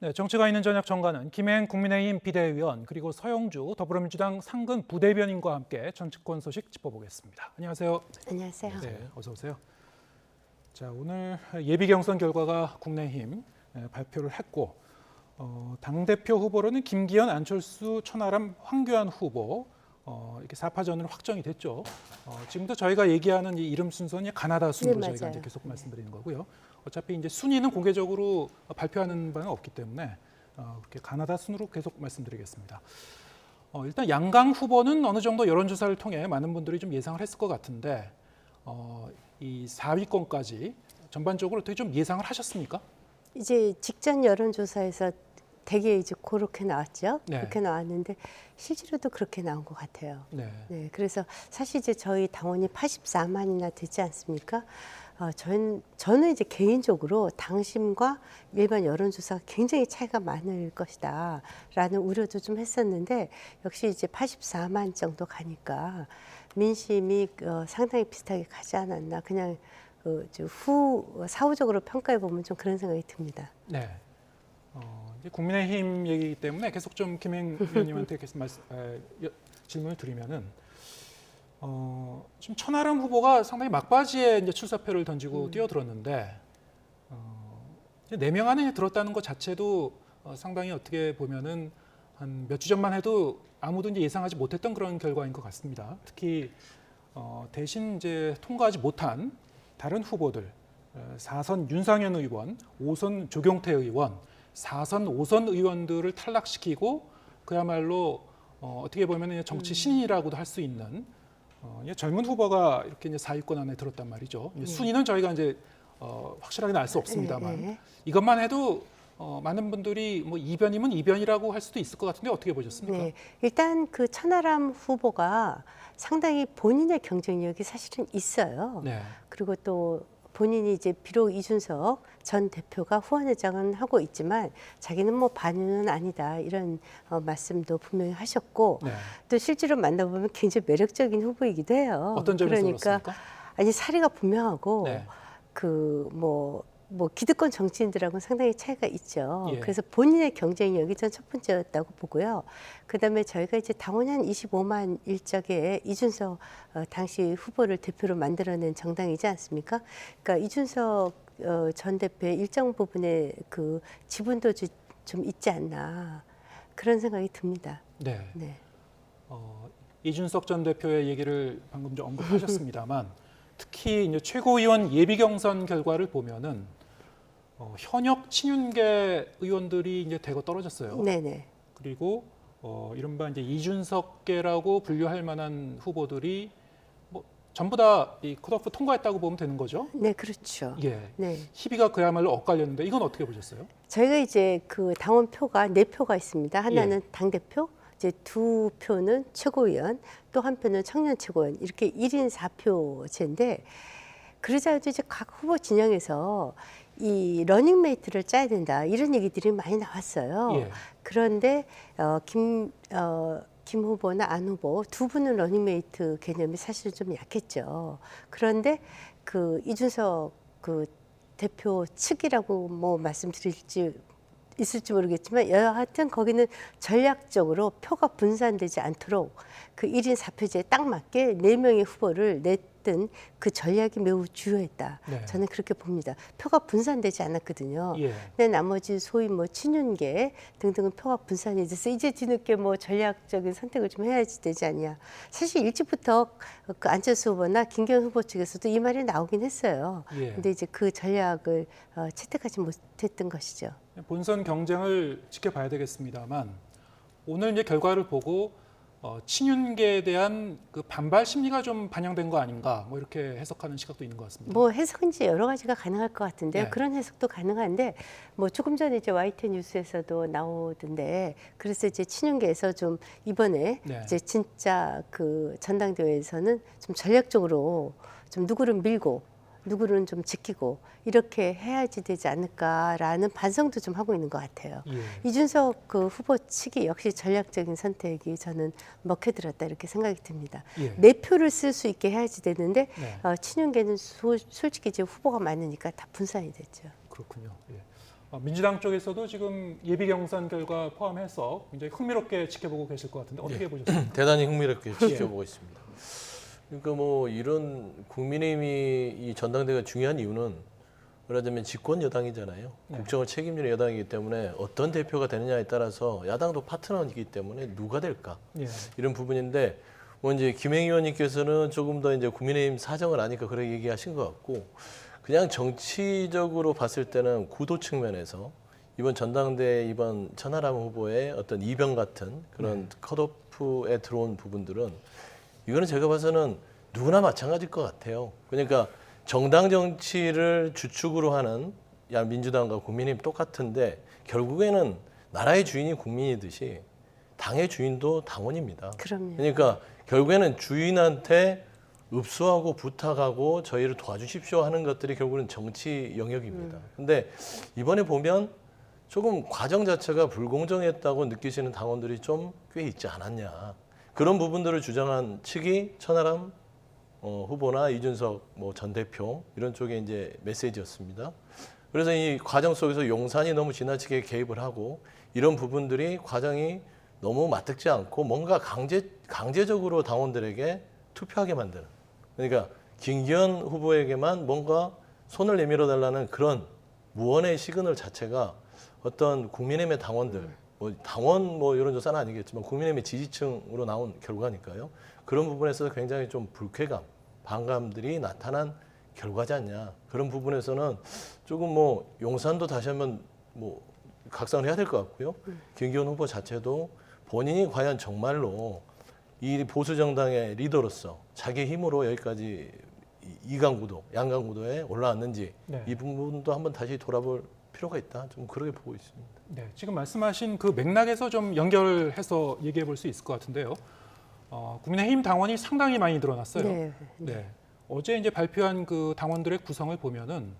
네, 정치가 있는 저녁 정가는 김행 국민의힘 비대위원 그리고 서영주 더불어민주당 상근 부대변인과 함께 정치권 소식 짚어보겠습니다. 안녕하세요. 안녕하세요. 네, 어서 오세요. 자, 오늘 예비 경선 결과가 국민의힘 발표를 했고 당대표 후보로는 김기현, 안철수, 천하람, 황교안 후보 이렇게 4파전으로 확정이 됐죠. 지금도 저희가 얘기하는 이 이름 순서는 가나다 순으로 네, 저희가 맞아요. 이제 계속 말씀드리는 거고요. 어차피 이제 순위는 공개적으로 발표하는 바는 없기 때문에 그렇게 가나다 순으로 계속 말씀드리겠습니다. 일단 양강 후보는 어느 정도 여론조사를 통해 많은 분들이 좀 예상을 했을 것 같은데 이 4위권까지 전반적으로 어떻게 좀 예상을 하셨습니까? 이제 직전 여론조사에서 되게 이제 그렇게 나왔죠. 네. 그렇게 나왔는데 실제로도 그렇게 나온 것 같아요. 네. 네, 그래서 사실 이제 저희 당원이 84만이나 되지 않습니까? 저는 이제 개인적으로 당심과 일반 여론조사가 굉장히 차이가 많을 것이다라는 우려도 좀 했었는데 역시 이제 84만 정도 가니까 민심이 상당히 비슷하게 가지 않았나 그냥 사후적으로 평가해 보면 좀 그런 생각이 듭니다. 네. 이제 국민의힘 얘기이기 때문에 계속 좀 김행 의원님한테 계속 질문을 드리면은 지금 천하람 후보가 상당히 막바지에 이제 출사표를 던지고 뛰어들었는데 이제 4명 안에 들었다는 것 자체도 상당히 어떻게 보면은 한 몇 주 전만 해도 아무도 이제 예상하지 못했던 그런 결과인 것 같습니다. 특히 대신 이제 통과하지 못한 다른 후보들 4선 윤상현 의원, 5선 조경태 의원, 4선, 5선 의원들을 탈락시키고 그야말로 어떻게 보면 정치 신인이라고도 할 수 있는 젊은 후보가 이렇게 이제 4위권 안에 들었단 말이죠. 순위는 저희가 이제 확실하게 알 수 없습니다만 이것만 해도 많은 분들이 뭐 이변이면 이변이라고 할 수도 있을 것 같은데 어떻게 보셨습니까? 네, 일단 그 천하람 후보가 상당히 본인의 경쟁력이 사실은 있어요. 네. 그리고 또 본인이 이제 비록 이준석 전 대표가 후원회장은 하고 있지만 자기는 뭐 반유는 아니다 이런 말씀도 분명히 하셨고 네. 또 실제로 만나보면 굉장히 매력적인 후보이기도 해요. 어떤 점에서 그러니까 그렇습니까? 아니 사리가 분명하고 네. 뭐 기득권 정치인들하고는 상당히 차이가 있죠. 예. 그래서 본인의 경쟁력이 전 첫 번째였다고 보고요. 그다음에 저희가 이제 당원이 한 25만 일적에 이준석 당시 후보를 대표로 만들어낸 정당이지 않습니까? 그러니까 이준석 전 대표의 일정 부분의 그 지분도 좀 있지 않나 그런 생각이 듭니다. 네. 네. 이준석 전 대표의 얘기를 방금 좀 언급하셨습니다만 특히 이제 최고위원 예비 경선 결과를 보면은 현역 친윤계 의원들이 이제 대거 떨어졌어요. 네네. 그리고 이른바 이제 이준석계라고 분류할 만한 후보들이 뭐 전부 다 이 컷오프 통과했다고 보면 되는 거죠. 네, 그렇죠. 예. 네. 희비가 그야말로 엇갈렸는데 이건 어떻게 보셨어요? 저희가 이제 그 당원 표가 4표가 있습니다. 하나는 예. 당대표, 이제 2표는 최고위원, 또 한 표는 청년 최고위원 이렇게 1인 4표제인데 그러자 이제 각 후보 진영에서 이 러닝메이트를 짜야 된다 이런 얘기들이 많이 나왔어요. 예. 그런데 김 후보나 안 후보 두 분은 러닝메이트 개념이 사실 좀 약했죠. 그런데 그 이준석 그 대표 측이라고 뭐 말씀드릴지 있을지 모르겠지만 여하튼 거기는 전략적으로 표가 분산되지 않도록 그 1인 4표제에 딱 맞게 4명의 후보를 냈던 그 전략이 매우 주요했다. 네. 저는 그렇게 봅니다. 표가 분산되지 않았거든요. 예. 근데 나머지 소위 뭐 친윤계 등등은 표가 분산이 돼서 이제 뒤늦게 뭐 전략적인 선택을 좀 해야지 되지 않냐. 사실 일찍부터 그 안철수 후보나 김기현 후보 측에서도 이 말이 나오긴 했어요. 예. 근데 이제 그 전략을 채택하지 못했던 것이죠. 본선 경쟁을 지켜봐야 되겠습니다만 오늘 이제 결과를 보고 친윤계에 대한 그 반발 심리가 좀 반영된 거 아닌가 뭐 이렇게 해석하는 시각도 있는 것 같습니다. 뭐 해석은 이제 여러 가지가 가능할 것 같은데요. 네. 그런 해석도 가능한데 뭐 조금 전에 이제 YTN 뉴스에서도 나오던데 그래서 이제 친윤계에서 좀 이번에 네. 이제 진짜 그 전당대회에서는 좀 전략적으로 좀 누구를 밀고 누구는 좀 지키고 이렇게 해야지 되지 않을까라는 반성도 좀 하고 있는 것 같아요. 예. 이준석 그 후보 측이 역시 전략적인 선택이 저는 먹혀들었다 이렇게 생각이 듭니다. 예. 4표를 쓸 수 있게 해야지 되는데 네. 친윤계는 솔직히 이제 후보가 많으니까 다 분산이 됐죠. 그렇군요. 예. 민주당 쪽에서도 지금 예비 경선 결과 포함해서 굉장히 흥미롭게 지켜보고 계실 것 같은데 어떻게 보셨습니까? 대단히 흥미롭게 지켜보고 있습니다. 그러니까 뭐 이런 국민의힘이 이 전당대회가 중요한 이유는 말하자면 집권 여당이잖아요. 네. 국정을 책임지는 여당이기 때문에 어떤 대표가 되느냐에 따라서 야당도 파트너이기 때문에 누가 될까 예. 이런 부분인데 뭐 이제 김행희 의원님께서는 조금 더 이제 국민의힘 사정을 아니까 그렇게 얘기하신 것 같고 그냥 정치적으로 봤을 때는 구도 측면에서 이번 전당대회 이번 천하람 후보의 어떤 이변 같은 그런 컷오프에 들어온 부분들은 이거는 제가 봐서는 누구나 마찬가지일 것 같아요. 그러니까 정당 정치를 주축으로 하는 민주당과 국민의힘 똑같은데 결국에는 나라의 주인이 국민이듯이 당의 주인도 당원입니다. 그럼요. 그러니까 결국에는 주인한테 읍수하고 부탁하고 저희를 도와주십시오 하는 것들이 결국은 정치 영역입니다. 근데 이번에 보면 조금 과정 자체가 불공정했다고 느끼시는 당원들이 좀 꽤 있지 않았냐. 그런 부분들을 주장한 측이 천하람 후보나 이준석 전 대표 이런 쪽에 이제 메시지였습니다. 그래서 이 과정 속에서 용산이 너무 지나치게 개입을 하고 이런 부분들이 과정이 너무 맞듣지 않고 뭔가 강제적으로 당원들에게 투표하게 만드는. 그러니까 김기현 후보에게만 뭔가 손을 내밀어 달라는 그런 무언의 시그널 자체가 어떤 국민의힘의 당원들, 당원 여론조사는 아니겠지만 국민의힘의 지지층으로 나온 결과니까요. 그런 부분에서 굉장히 좀 불쾌감, 반감들이 나타난 결과지 않냐. 그런 부분에서는 조금 용산도 다시 한번 각성을 해야 될 것 같고요. 김기현 후보 자체도 본인이 과연 정말로 이 보수 정당의 리더로서 자기 힘으로 여기까지 이강구도, 양강구도에 올라왔는지 네. 이 부분도 한번 다시 돌아볼 필요가 있다. 좀 그렇게 보고 있습니다. 네, 지금 말씀하신 그 맥락에서 좀 연결해서 얘기해 볼 수 있을 것 같은데요. 국민의힘 당원이 상당히 많이 늘어났어요. 네. 네. 어제 이제 발표한 그 당원들의 구성을 보면은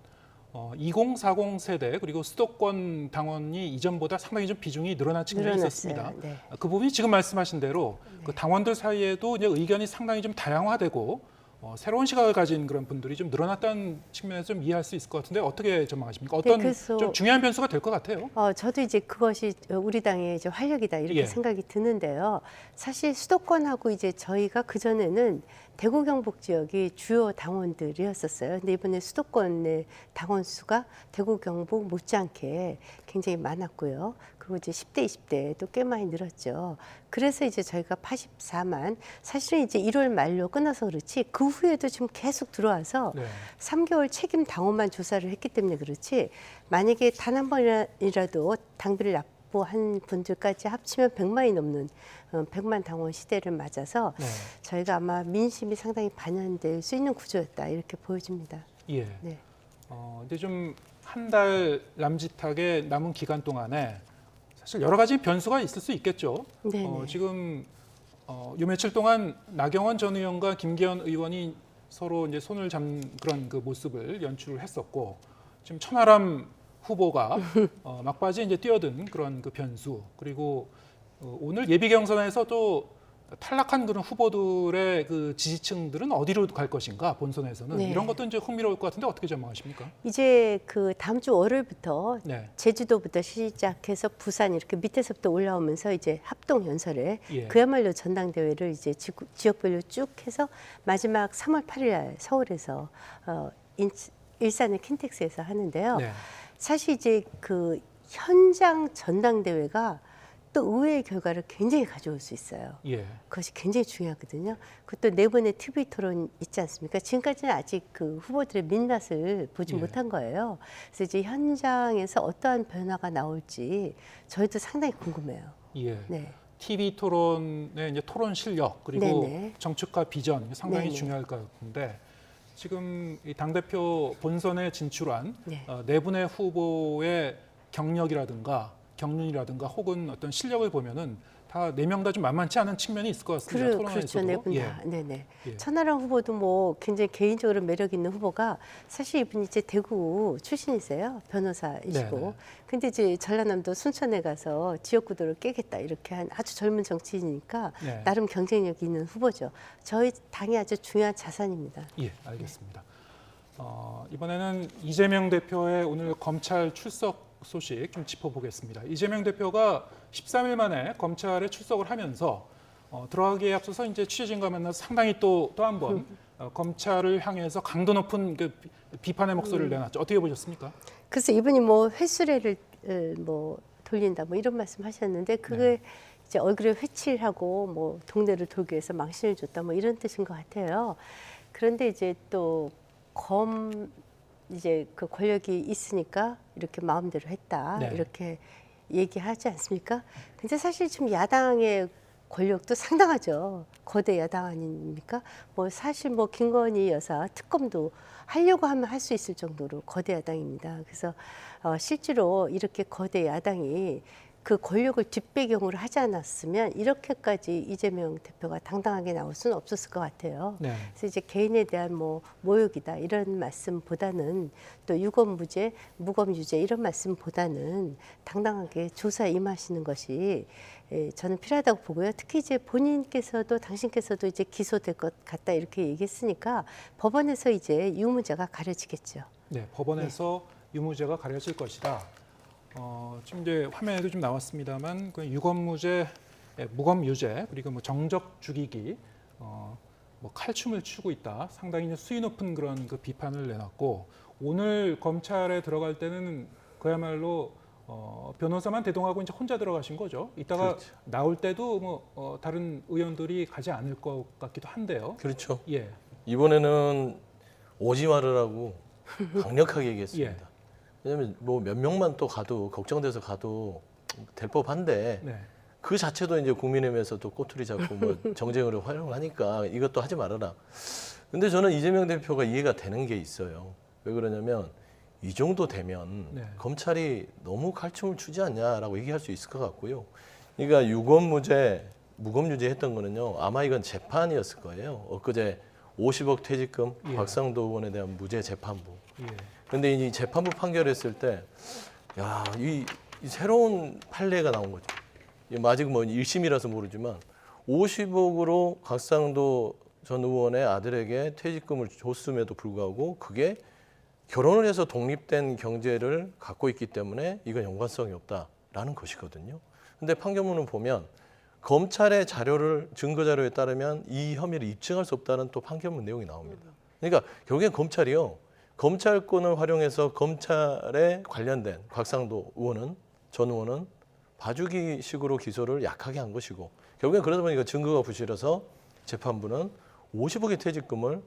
2040 세대 그리고 수도권 당원이 이전보다 상당히 좀 비중이 늘어난 측면이 늘어났어요. 있었습니다. 네. 그 부분이 지금 말씀하신 대로 그 당원들 사이에도 이제 의견이 상당히 좀 다양화되고 새로운 시각을 가진 그런 분들이 좀 늘어났다는 측면에서 좀 이해할 수 있을 것 같은데 어떻게 전망하십니까? 어떤 그래서 좀 중요한 변수가 될 것 같아요. 저도 이제 그것이 우리 당의 이제 활력이다 이렇게 예. 생각이 드는데요. 사실 수도권하고 이제 저희가 그 전에는 대구 경북 지역이 주요 당원들이었었어요. 근데 이번에 수도권의 당원 수가 대구 경북 못지않게 굉장히 많았고요. 그리고 이제 10대, 20대도 꽤 많이 늘었죠. 그래서 이제 저희가 84만 사실은 이제 1월 말로 끊어서 그렇지 그 후에도 지금 계속 들어와서 네. 3개월 책임 당원만 조사를 했기 때문에 그렇지 만약에 단 한 번이라도 당비를 납부한 분들까지 합치면 100만이 넘는 100만 당원 시대를 맞아서 네. 저희가 아마 민심이 상당히 반영될 수 있는 구조였다 이렇게 보여집니다. 예. 네. 근데 좀 한 달 남짓하게 남은 기간 동안에 사실 여러 가지 변수가 있을 수 있겠죠. 네네. 지금 요 며칠 동안 나경원 전 의원과 김기현 의원이 서로 이제 손을 잡는 그런 그 모습을 연출을 했었고 지금 천하람 후보가 막바지에 이제 뛰어든 그런 그 변수 그리고 오늘 예비 경선에서 또 탈락한 그런 후보들의 그 지지층들은 어디로 갈 것인가 본선에서는 네. 이런 것도 이제 흥미로울 것 같은데 어떻게 전망하십니까? 이제 그 다음 주 월요일부터 네. 제주도부터 시작해서 부산 이렇게 밑에서부터 올라오면서 이제 합동 연설에 예. 그야말로 전당대회를 이제 지역별로 쭉 해서 마지막 3월 8일 날 서울에서 일산의 킨텍스에서 하는데요. 네. 사실 이제 그 현장 전당대회가 또 의외의 결과를 굉장히 가져올 수 있어요. 예. 그것이 굉장히 중요하거든요. 그것도 네 번의 TV 토론 있지 않습니까? 지금까지는 아직 그 후보들의 민낯을 보지 예. 못한 거예요. 그래서 이제 현장에서 어떠한 변화가 나올지 저희도 상당히 궁금해요. 예. 네. TV 토론의 이제 토론 실력 그리고 네네. 정책과 비전 이게 상당히 네네. 중요할 것 같은데 지금 이 당대표 본선에 진출한 네. 네 분의 후보의 경력이라든가 경륜이라든가 혹은 어떤 실력을 보면은 다 네 명 다 좀 만만치 않은 측면이 있을 것 같습니다. 그렇죠. 토론에서도. 네 분 예. 다. 네네. 예. 천하람 후보도 뭐 굉장히 개인적으로 매력 있는 후보가 사실 이분이 이제 대구 출신이세요. 변호사이시고. 네네. 근데 이제 전라남도 순천에 가서 지역구도를 깨겠다 이렇게 한 아주 젊은 정치인이니까 네. 나름 경쟁력이 있는 후보죠. 저희 당이 아주 중요한 자산입니다. 예, 알겠습니다. 이번에는 이재명 대표의 오늘 검찰 출석 소식 좀 짚어보겠습니다. 이재명 대표가 13일 만에 검찰에 출석을 하면서 들어가기에 앞서서 이제 취재진과 만나서 상당히 또 한 번 검찰을 향해서 강도 높은 그 비판의 목소리를 내놨죠. 어떻게 보셨습니까? 그래서 이분이 뭐 횟수레를 뭐 돌린다 뭐 이런 말씀하셨는데 그게 이제 얼굴에 회칠하고 뭐 동네를 돌기 위해서 망신을 줬다 뭐 이런 뜻인 것 같아요. 그런데 이제 또 이제 그 권력이 있으니까 이렇게 마음대로 했다 네. 이렇게 얘기하지 않습니까? 근데 사실 지금 야당의 권력도 상당하죠. 거대 야당 아닙니까? 뭐 사실 뭐 김건희 여사 특검도 하려고 하면 할 수 있을 정도로 거대 야당입니다. 그래서 실제로 이렇게 거대 야당이 그 권력을 뒷배경으로 하지 않았으면 이렇게까지 이재명 대표가 당당하게 나올 수는 없었을 것 같아요. 네. 그래서 이제 개인에 대한 뭐 모욕이다 이런 말씀보다는 또 유검무죄, 무검유죄 이런 말씀보다는 당당하게 조사에 임하시는 것이 저는 필요하다고 보고요. 특히 이제 본인께서도 당신께서도 이제 기소될 것 같다 이렇게 얘기했으니까 법원에서 이제 유무죄가 가려지겠죠. 네, 법원에서 유무죄가 가려질 것이다. 지금 이제 화면에도 좀 나왔습니다만 그 유검무죄, 무검유죄 그리고 뭐 정적 죽이기, 뭐 칼춤을 추고 있다. 상당히 이제 수위 높은 그런 그 비판을 내놨고 오늘 검찰에 들어갈 때는 그야말로 변호사만 대동하고 이제 혼자 들어가신 거죠. 이따가 그렇죠. 나올 때도 뭐 다른 의원들이 가지 않을 것 같기도 한데요. 그렇죠. 예, 이번에는 오지 말으라고 강력하게 얘기했습니다. 왜냐하면 뭐 몇 명만 또 가도 걱정돼서 가도 될 법한데 네, 그 자체도 이제 국민의힘에서 또 꼬투리 잡고 뭐 정쟁으로 활용을 하니까 이것도 하지 말아라. 근데 저는 이재명 대표가 이해가 되는 게 있어요. 왜 그러냐면 이 정도 되면 네. 검찰이 너무 칼춤을 추지 않냐라고 얘기할 수 있을 것 같고요. 그러니까 유검무죄, 무검유죄 했던 거는요. 아마 이건 재판이었을 거예요. 엊그제 50억 퇴직금 예. 박상도 의원에 대한 무죄 재판부. 예, 근데 이 재판부 판결했을 때, 야, 이 새로운 판례가 나온 거죠. 아직 뭐 1심이라서 모르지만 50억으로 박상도 전 의원의 아들에게 퇴직금을 줬음에도 불구하고 그게 결혼을 해서 독립된 경제를 갖고 있기 때문에 이건 연관성이 없다라는 것이거든요. 근데 판결문을 보면 검찰의 자료를 증거 자료에 따르면 이 혐의를 입증할 수 없다는 또 판결문 내용이 나옵니다. 그러니까 결국엔 검찰이요. 검찰권을 활용해서 검찰에 관련된 곽상도 의원은 전 의원은 봐주기식으로 기소를 약하게 한 것이고 결국엔 그러다 보니까 증거가 부실해서 재판부는 50억의 퇴직금을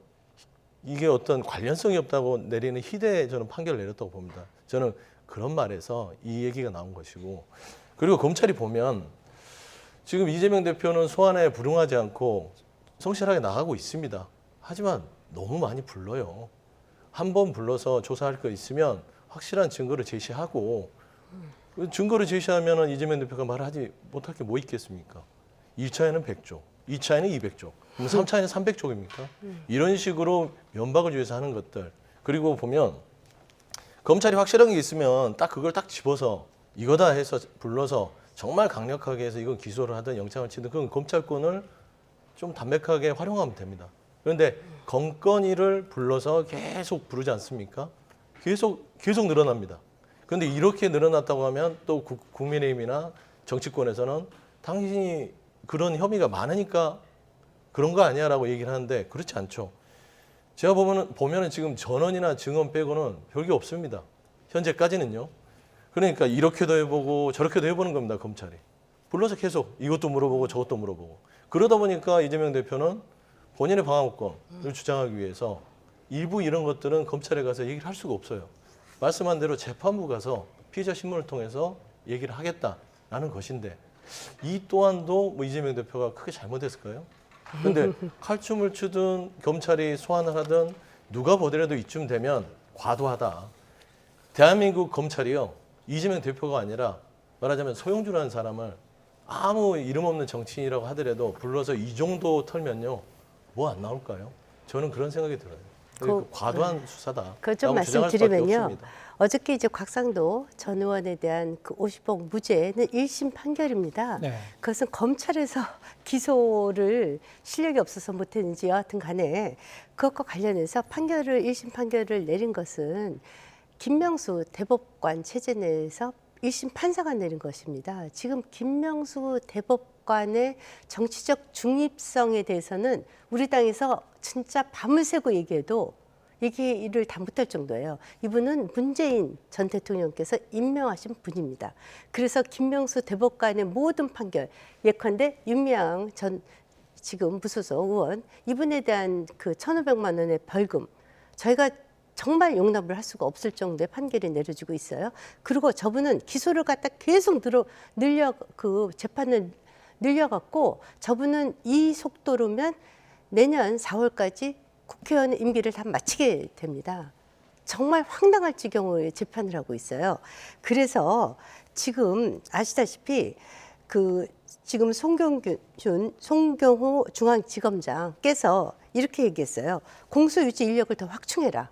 이게 어떤 관련성이 없다고 내리는 희대의 저는 판결을 내렸다고 봅니다. 저는 그런 말에서 이 얘기가 나온 것이고 그리고 검찰이 보면 지금 이재명 대표는 소환에 불응하지 않고 성실하게 나가고 있습니다. 하지만 너무 많이 불러요. 한 번 불러서 조사할 거 있으면 확실한 증거를 제시하고 증거를 제시하면 이재명 대표가 말하지 못할 게 뭐 있겠습니까? 1차에는 100조, 2차에는 200조, 3차에는 300조입니까? 이런 식으로 면박을 주해서 하는 것들. 그리고 보면 검찰이 확실한 게 있으면 딱 그걸 딱 집어서 이거다 해서 불러서 정말 강력하게 해서 이건 기소를 하든 영장을 치든 그건 검찰권을 좀 담백하게 활용하면 됩니다. 그런데 건건이를 불러서 계속 부르지 않습니까? 계속 늘어납니다. 그런데 이렇게 늘어났다고 하면 또 국민의힘이나 정치권에서는 당신이 그런 혐의가 많으니까 그런 거 아니야라고 얘기를 하는데 그렇지 않죠. 제가 보면은 지금 전원이나 증언 빼고는 별게 없습니다. 현재까지는요. 그러니까 이렇게도 해보고 저렇게도 해보는 겁니다. 검찰이. 불러서 계속 이것도 물어보고 저것도 물어보고. 그러다 보니까 이재명 대표는 본인의 방어권을 주장하기 위해서 일부 이런 것들은 검찰에 가서 얘기를 할 수가 없어요. 말씀한 대로 재판부 가서 피의자 신문을 통해서 얘기를 하겠다라는 것인데 이 또한도 뭐 이재명 대표가 크게 잘못했을까요? 근데 칼춤을 추든 검찰이 소환을 하든 누가 보더라도 이쯤 되면 과도하다. 대한민국 검찰이요. 이재명 대표가 아니라 말하자면 소영주라는 사람을 아무 이름 없는 정치인이라고 하더라도 불러서 이 정도 털면요. 뭐 안 나올까요? 저는 그런 생각이 들어요. 과도한 수사다. 그 좀 말씀드리면요. 없습니다. 어저께 이제 곽상도 전 의원에 대한 그 50억 무죄는 1심 판결입니다. 네. 그것은 검찰에서 기소를 실력이 없어서 못했는지 여하튼 간에 그것과 관련해서 1심 판결을 내린 것은 김명수 대법관 체제 내에서 1심 판사가 내린 것입니다. 지금 김명수 대법관의 정치적 중립성에 대해서는 우리 당에서 진짜 밤을 새고 얘기해도 얘기를 다 못할 정도예요. 이분은 문재인 전 대통령께서 임명하신 분입니다. 그래서 김명수 대법관의 모든 판결, 예컨대 윤미향 전 지금 무소속 의원 이분에 대한 그 1,500만 원의 벌금 저희가 정말 용납을 할 수가 없을 정도의 판결이 내려지고 있어요. 그리고 저분은 기소를 갖다 계속 그 재판을 늘려갖고 저분은 이 속도로면 내년 4월까지 국회의원 임기를 다 마치게 됩니다. 정말 황당할 지경의 재판을 하고 있어요. 그래서 지금 아시다시피 지금 송경호 중앙지검장께서 이렇게 얘기했어요. 공소유지 인력을 더 확충해라.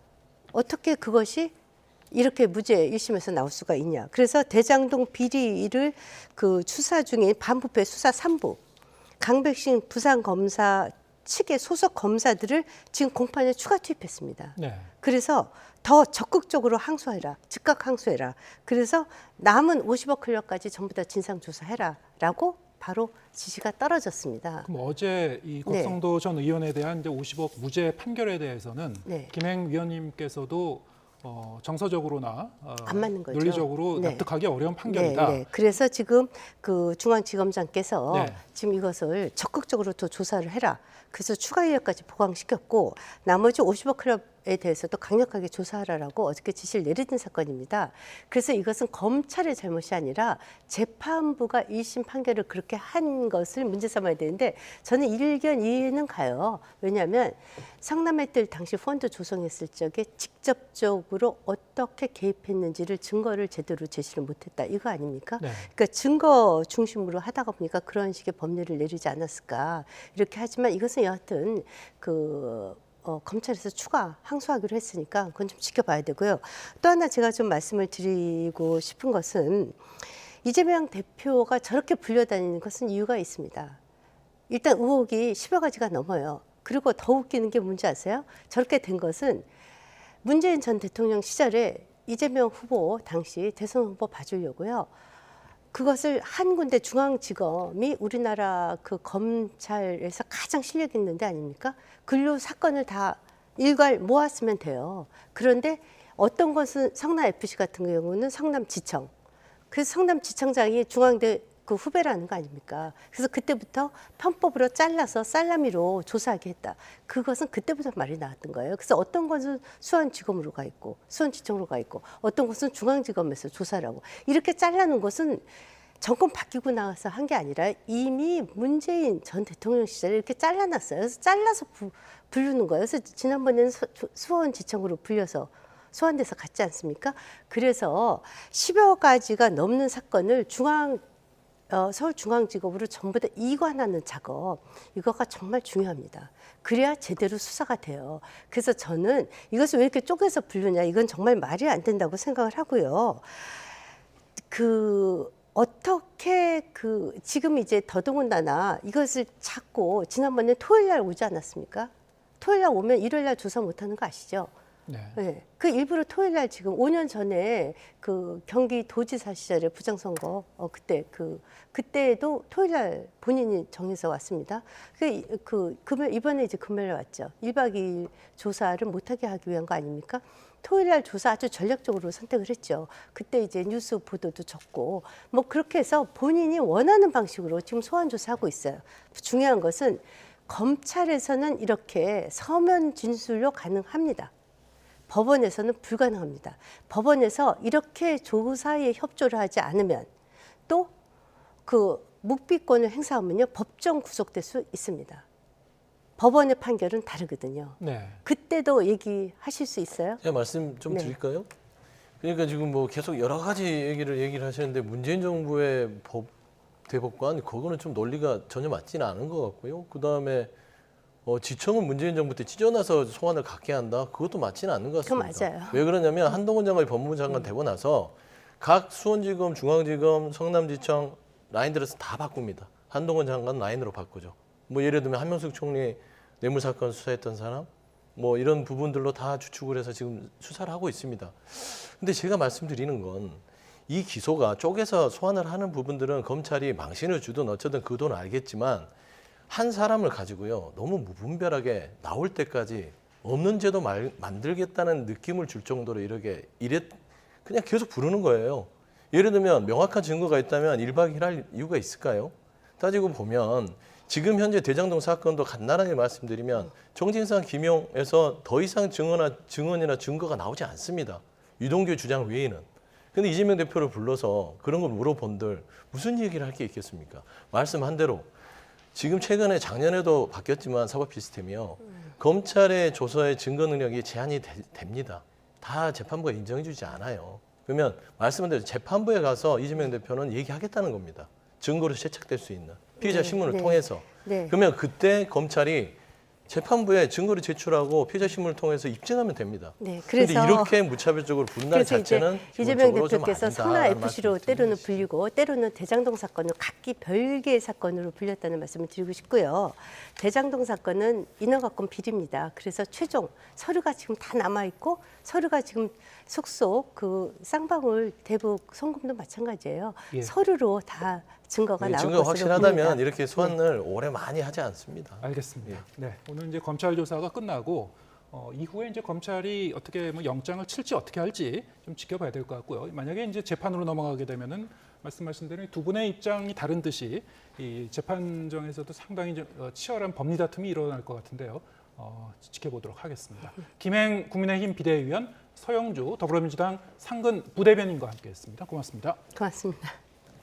어떻게 그것이 이렇게 무죄 1심에서 나올 수가 있냐. 그래서 대장동 비리를 그 수사 중인 반부패 수사 3부 강백신 부산검사 측의 소속 검사들을 지금 공판에 추가 투입했습니다. 네. 그래서 더 적극적으로 항소해라. 즉각 항소해라. 그래서 남은 50억 클럽까지 전부 다 진상조사해라라고 바로 지시가 떨어졌습니다. 그럼 어제 이 곽성도 전 의원에 대한 이제 50억 무죄 판결에 대해서는 네. 김행 위원님께서도 정서적으로나 안 맞는 거죠. 논리적으로 네. 납득하기 어려운 판결이다. 네. 그래서 지금 그 중앙지검장께서 네. 지금 이것을 적극적으로 더 조사를 해라. 그래서 추가 인력까지 보강시켰고 나머지 50억 클럽에 대해서도 강력하게 조사하라라고 어저께 지시를 내리는 사건입니다. 그래서 이것은 검찰의 잘못이 아니라 재판부가 1심 판결을 그렇게 한 것을 문제 삼아야 되는데 저는 일견 이해는 가요. 왜냐하면 성남의들 당시 펀드 조성했을 적에 직접적으로 어떻게 개입했는지를 증거를 제대로 제시를 못했다. 이거 아닙니까? 네. 그러니까 증거 중심으로 하다가 보니까 그런 식의 법률을 내리지 않았을까. 이렇게 하지만 이것은 여하튼 검찰에서 추가 항소하기로 했으니까 그건 좀 지켜봐야 되고요. 또 하나 제가 좀 말씀을 드리고 싶은 것은 이재명 대표가 저렇게 불려다니는 것은 이유가 있습니다. 일단 의혹이 10여 가지가 넘어요. 그리고 더 웃기는 게 뭔지 아세요? 저렇게 된 것은 문재인 전 대통령 시절에 이재명 후보 당시 대선 후보 봐주려고요. 그것을 한 군데 중앙지검이 우리나라 그 검찰에서 가장 실력 있는 데 아닙니까? 글로 사건을 다 일괄 모았으면 돼요. 그런데 어떤 것은 성남FC 같은 경우는 성남지청. 그래서 성남지청장이 중앙대 그 후배라는 거 아닙니까? 그래서 그때부터 편법으로 잘라서 살라미로 조사하게 했다. 그것은 그때부터 말이 나왔던 거예요. 그래서 어떤 것은 수원지검으로 가 있고 수원지청으로 가 있고 어떤 것은 중앙지검에서 조사를 하고 이렇게 잘라놓은 것은 정권 바뀌고 나서 한 게 아니라 이미 문재인 전 대통령 시절에 이렇게 잘라놨어요. 그래서 잘라서 부르는 거예요. 그래서 지난번에는 수원지청으로 불려서 소환돼서 갔지 않습니까? 그래서 10여 가지가 넘는 사건을 서울중앙지검으로 전부 다 이관하는 작업, 이거가 정말 중요합니다. 그래야 제대로 수사가 돼요. 그래서 저는 이것을 왜 이렇게 쪼개서 부르냐, 이건 정말 말이 안 된다고 생각을 하고요. 어떻게 지금 이제 더더군다나 이것을 찾고 지난번에 토요일 날 오지 않았습니까? 토요일 날 오면 일요일 날 조사 못하는 거 아시죠? 네. 네. 그 일부러 토요일 날 지금 5년 전에 그 경기도지사 시절에 부정선거 그때도 토요일 날 본인이 정해서 왔습니다. 이번에 이제 금요일 왔죠. 1박 2일 조사를 못하게 하기 위한 거 아닙니까? 토요일 날 조사 아주 전략적으로 선택을 했죠. 그때 이제 뉴스 보도도 적고 뭐 그렇게 해서 본인이 원하는 방식으로 지금 소환 조사하고 있어요. 중요한 것은 검찰에서는 이렇게 서면 진술로 가능합니다. 법원에서는 불가능합니다. 법원에서 이렇게 조사에 협조를 하지 않으면 또 그 묵비권을 행사하면요 법정 구속될 수 있습니다. 법원의 판결은 다르거든요. 네. 그때도 얘기하실 수 있어요? 제가 말씀 좀 네. 드릴까요? 그러니까 지금 뭐 계속 여러 가지 얘기를 하시는데 문재인 정부의 대법관 그거는 좀 논리가 전혀 맞지는 않은 것 같고요. 그 다음에 지청은 문재인 정부 때 찢어놔서 소환을 갖게 한다. 그것도 맞지는 않는 것 같습니다. 그거 맞아요. 왜 그러냐면 한동훈 장관이 법무부 장관 되고 나서 각 수원지검, 중앙지검, 성남지청 라인들에서 다 바꿉니다. 한동훈 장관 라인으로 바꾸죠. 뭐 예를 들면 한명숙 총리 뇌물사건 수사했던 사람, 뭐 이런 부분들로 다 추측을 해서 지금 수사를 하고 있습니다. 근데 제가 말씀드리는 건 이 기소가 쪼개서 소환을 하는 부분들은 검찰이 망신을 주든 어쩌든 그 돈 알겠지만 한 사람을 가지고요 너무 무분별하게 나올 때까지 없는 제도 만들겠다는 느낌을 줄 정도로 그냥 계속 부르는 거예요. 예를 들면 명확한 증거가 있다면 1박 2일 할 이유가 있을까요? 따지고 보면 지금 현재 대장동 사건도 간단하게 말씀드리면 정진상, 김용에서 더 이상 증언이나 증거가 나오지 않습니다. 유동규 주장 외에는. 근데 이재명 대표를 불러서 그런 걸 물어본들 무슨 얘기를 할 게 있겠습니까? 말씀한 대로 지금 최근에 작년에도 바뀌었지만 사법 시스템이요. 검찰의 조서의 증거 능력이 제한이 됩니다. 다 재판부가 인정해 주지 않아요. 그러면 말씀한 대로 재판부에 가서 이재명 대표는 얘기하겠다는 겁니다. 증거로 채착될 수 있는 피의자 신문을 통해서. 네. 그러면 그때 검찰이 재판부에 증거를 제출하고 피의자 신문을 통해서 입증하면 됩니다. 네, 그런데 그래서 이렇게 무차별적으로 분할 그래서 자체는 이제 이재명 기본적으로 좀 대표께서 아니다 선화 라는 FC로 말씀을 때로는 드리겠습니다. 불리고 때로는 대장동 사건을 각기 별개의 사건으로 불렸다는 말씀을 드리고 싶고요. 대장동 사건은 인허가권 비리입니다. 그래서 최종 서류가 지금 다 남아 있고 서류가 지금 속속 그 쌍방울 대북 송금도 마찬가지예요. 예. 서류로 다 증거가 나올 증거가 것으로 확실하다면 보입니다. 이렇게 소환을 오래 많이 하지 않습니다. 알겠습니다. 예. 네, 오늘 이제 검찰 조사가 끝나고 이후에 이제 검찰이 어떻게 뭐 영장을 칠지 어떻게 할지 좀 지켜봐야 될 것 같고요. 만약에 이제 재판으로 넘어가게 되면은 말씀하신 대로 두 분의 입장이 다른 듯이 이 재판정에서도 상당히 좀, 치열한 법리 다툼이 일어날 것 같은데요. 지켜보도록 하겠습니다. 김행 국민의힘 비대위원 서영주 더불어민주당 상근 부대변인과 함께했습니다. 고맙습니다. 고맙습니다.